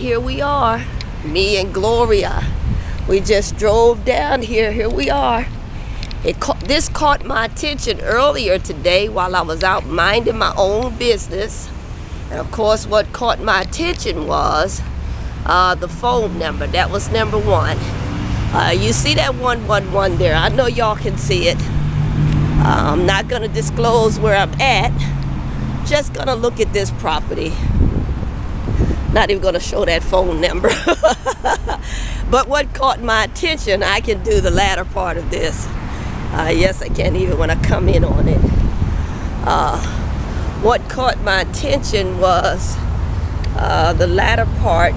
here we are, me and Gloria. We just drove down here. Here we are. This caught my attention earlier today while I was out minding my own business. And of course, what caught my attention was the phone number. That was number one. You see that 111 there? I know y'all can see it. I'm not going to disclose where I'm at. Just going to look at this property. Not even going to show that phone number. But what caught my attention, I can do the latter part of this. Yes, I can even when I come in on it. What caught my attention was the latter part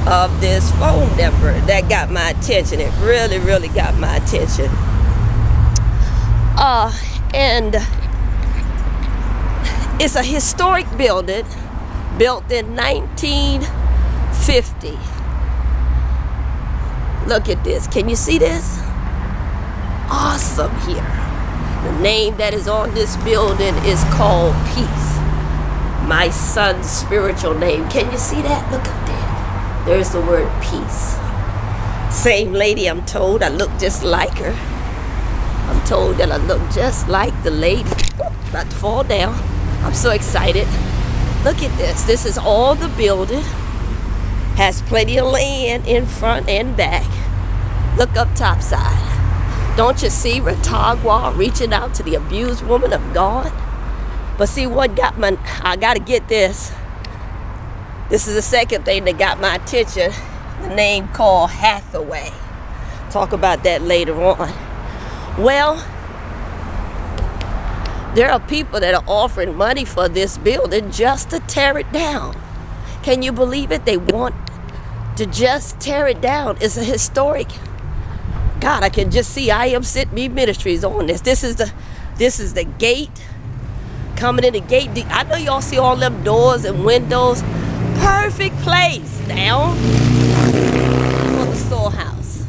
of this phone number. That got my attention. It really, really got my attention. And it's a historic building built in 1950. Look at this. Can you see this? Awesome here. The name that is on this building is called Peace. My son's spiritual name. Can you see that? Look at that. There's the word peace. Same lady, I'm told. I look just like her. I'm told that I look just like the lady. About to fall down. I'm so excited. Look at this. This is all the building. Has plenty of land in front and back. Look up top side. Don't you see Ratagua reaching out to the abused woman of God? But see what got my, I gotta get this. This is the second thing that got my attention. The name called Hathaway. Talk about that later on. Well, there are people that are offering money for this building just to tear it down. Can you believe it? They want to just tear it down. It's a historic. God, I can just see I Am Sent Me Ministries on this. This is the gate. Coming in the gate. I know y'all see all them doors and windows. Perfect place now for the storehouse.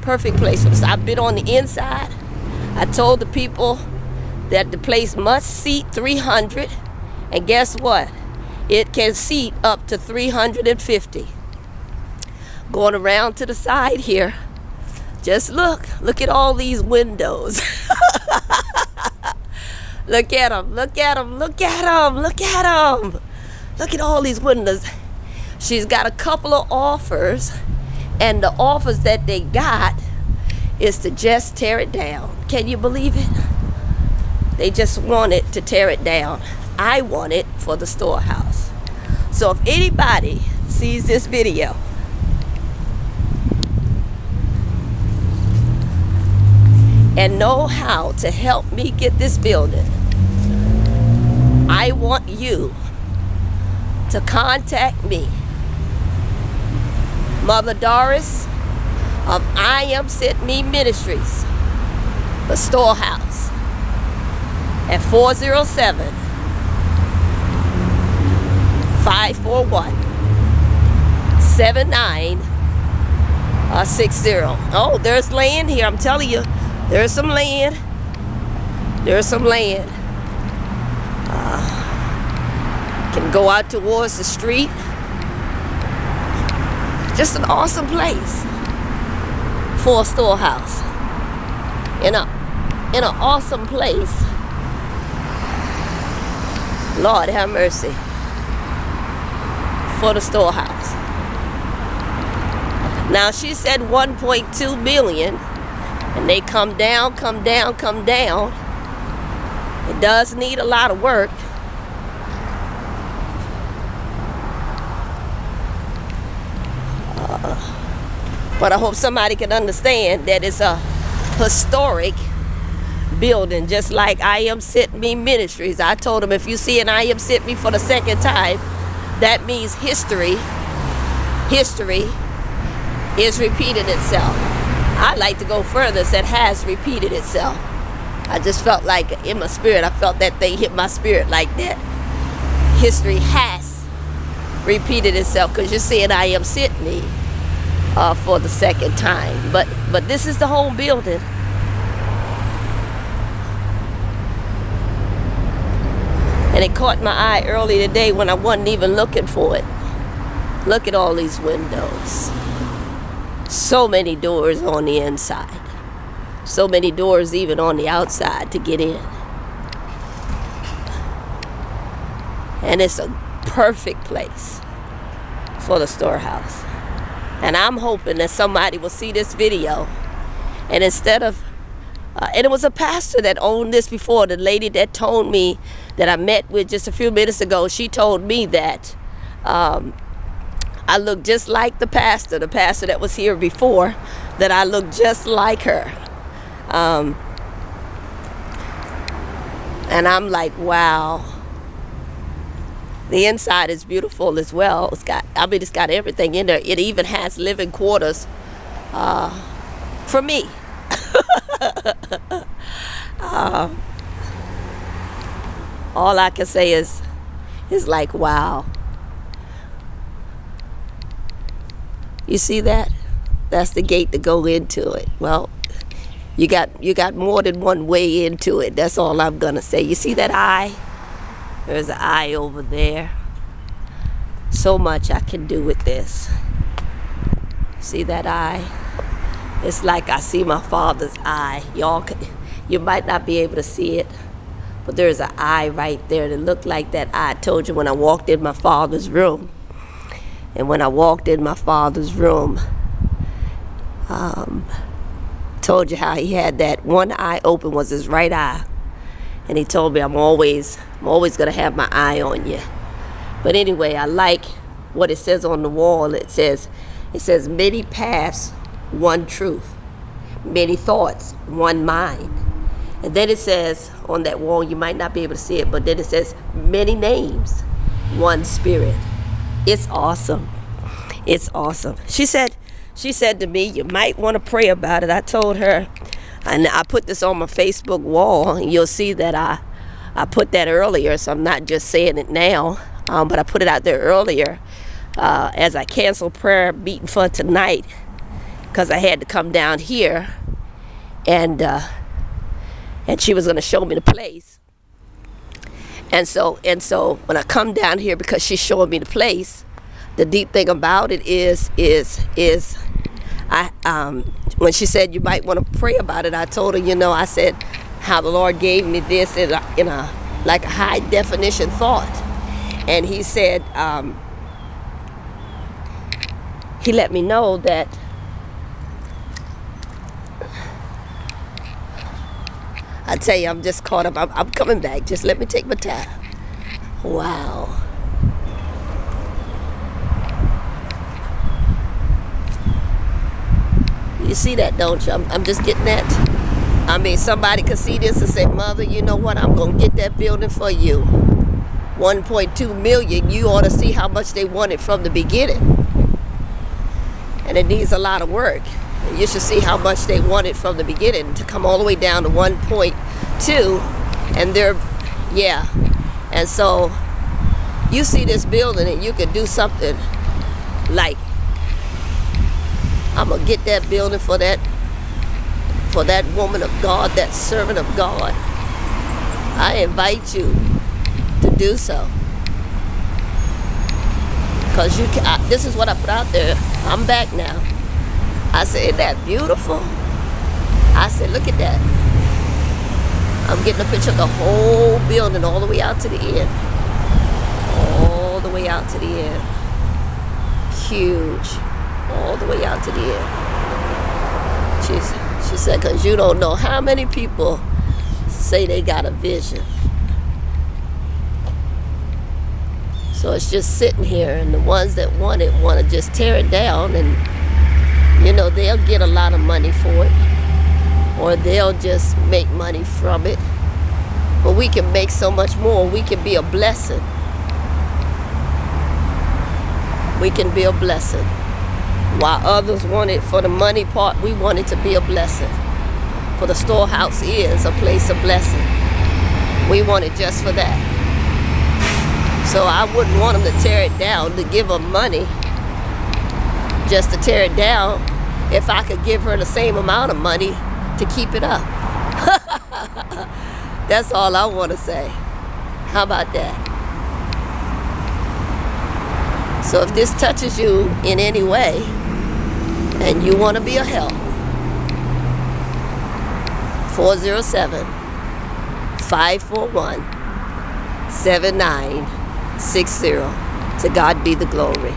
Perfect place for this. I've been on the inside. I told the people that the place must seat 300, and guess what? It can seat up to 350. Going around to the side here, just look at all these windows. Look at them, look at them, look at them, look at them. Look at all these windows. She's got a couple of offers, and the offers that they got is to just tear it down. Can you believe it? They just wanted to tear it down. I want it for the storehouse. So if anybody sees this video and know how to help me get this building, I want you to contact me, Mother Doris of I Am Sent Me Ministries, the storehouse, at 407-541-7960. Oh, there's land here. I'm telling you, there's some land. There's some land. Can go out towards the street. Just an awesome place for a storehouse. In an awesome place. Lord have mercy. For the storehouse. Now she said 1.2 million, and they come down. It does need a lot of work. But I hope somebody can understand that it's a historic building, just like I Am Sent Me Ministries. I told them, if you see an I Am Sent Me for the second time, that means history is repeating itself. I like to go further, said has repeated itself. I just felt like in my spirit, I felt that thing hit my spirit like that. History has repeated itself, because you're saying I Am Sent Me for the second time. But this is the whole building. And it caught my eye early today when I wasn't even looking for it. Look at all these windows. So many doors on the inside. So many doors even on the outside to get in. And it's a perfect place for the storehouse. And I'm hoping that somebody will see this video, and instead of and it was a pastor that owned this before. The lady that told me, that I met with just a few minutes ago, she told me that I look just like the pastor that was here before, that I look just like her. And I'm like, wow. The inside is beautiful as well. It's got everything in there. It even has living quarters for me. All I can say is like, wow. You see that? That's the gate to go into it. Well, you got more than one way into it. That's all I'm gonna say. You see that eye? There's an eye over there. So much I can do with this. See that eye? It's like I see my Father's eye. You might not be able to see it, but there's an eye right there that looked like that eye. I told you when I walked in my Father's room. And when I walked in my Father's room, told you how he had that one eye open, was his right eye. And he told me I'm always gonna have my eye on you. But anyway, I like what it says on the wall. It says many paths, one truth, many thoughts, one mind. And then it says on that wall, you might not be able to see it, but then it says many names, one spirit. It's awesome. It's awesome. She said to me, you might want to pray about it. I told her, and I put this on my Facebook wall, and you'll see that I put that earlier, so I'm not just saying it now, but I put it out there earlier as I canceled prayer meeting for tonight, because I had to come down here, and she was going to show me the place. And so when I come down here, because she's showing me the place, the deep thing about it is when she said you might want to pray about it, I told her, I said how the Lord gave me this in a like a high definition thought, and he said he let me know that I tell you, I'm just caught up. I'm coming back. Just let me take my time. Wow. You see that, don't you? I'm just getting that. I mean, somebody could see this and say, Mother, you know what? I'm going to get that building for you. 1.2 million. You ought to see how much they wanted from the beginning. And it needs a lot of work. You should see how much they wanted from the beginning to come all the way down to 1.2. And and so you see this building and you could do something like, I'm going to get that building for that woman of God, that servant of God. I invite you to do so. Because this is what I put out there. I'm back now. I said, isn't that beautiful? I said, look at that. I'm getting a picture of the whole building all the way out to the end. All the way out to the end. Huge. All the way out to the end. She said, because you don't know how many people say they got a vision. So it's just sitting here, and the ones that want it want to just tear it down, and they'll get a lot of money for it, or they'll just make money from it. But we can make so much more. We can be a blessing. We can be a blessing. While others want it for the money part, we want it to be a blessing. For the storehouse is a place of blessing. We want it just for that. So I wouldn't want them to tear it down, to give her money just to tear it down, if I could give her the same amount of money to keep it up. That's all I want to say. How about that? So if this touches you in any way and you want to be a help, 407-541-7960. To God be the glory.